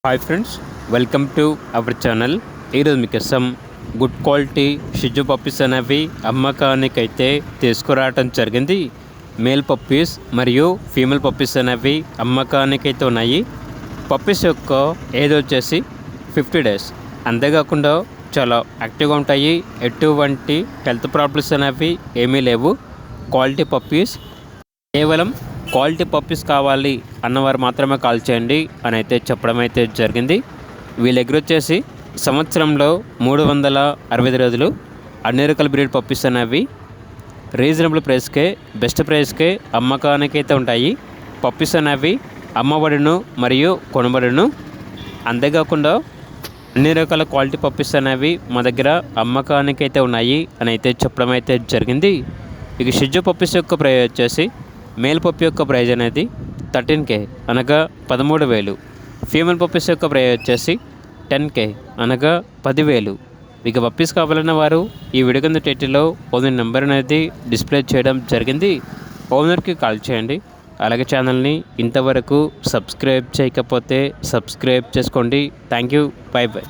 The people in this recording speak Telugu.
Hi friends, welcome to our channel. ఈరోజు మీకోసం గుడ్ క్వాలిటీ షిజు పప్పీస్ అనేవి అమ్మకానికైతే తీసుకురావటం జరిగింది. మేల్ పప్పీస్ మరియు ఫీమేల్ పప్పీస్ అనేవి అమ్మకానికైతే ఉన్నాయి. పప్పీస్ యొక్క ఏజ్ వచ్చేసి 50 డేస్. అంతేకాకుండా చాలా యాక్టివ్గా ఉంటాయి. ఎటువంటి హెల్త్ ప్రాబ్లమ్స్ అనేవి ఏమీ లేవు. Quality puppies. కేవలం క్వాలిటీ పప్పీస్ కావాలి అన్నవారు మాత్రమే కాల్ చేయండి అని అయితే చెప్పడం అయితే జరిగింది. వీళ్ళ దగ్గర వచ్చేసి సంవత్సరంలో 365 రోజులు అన్ని రకాల బ్రీడ్ పప్పీస్ అనేవి రీజనబుల్ ప్రైస్కే, బెస్ట్ ప్రైస్కే అమ్మకానికైతే ఉంటాయి. పప్పీస్ అనేవి అమ్మబడును మరియు కొనబడును. అంతేకాకుండా అన్ని రకాల క్వాలిటీ పప్పీస్ అనేవి మా దగ్గర అమ్మకానికైతే ఉన్నాయి అని అయితే చెప్పడం అయితే జరిగింది. ఇక షిజు పప్పీస్ యొక్క ప్రైస్ వచ్చేసి మేల్ పప్పి యొక్క ప్రైజ్ అనేది 13K అనగా 13,000. ఫీమేల్ పప్పీస్ యొక్క ప్రైజ్ వచ్చేసి 10K అనగా 10,000. ఇక పప్పీస్ కావాలన్న వారు ఈ వీడియో కింద టైటిల్లో ఓనర్ నెంబర్ అనేది డిస్ప్లే చేయడం జరిగింది. ఓనర్కి కాల్ చేయండి. అలాగే ఛానల్ని ఇంతవరకు సబ్స్క్రైబ్ చేయకపోతే సబ్స్క్రైబ్ చేసుకోండి. Thank you. By by.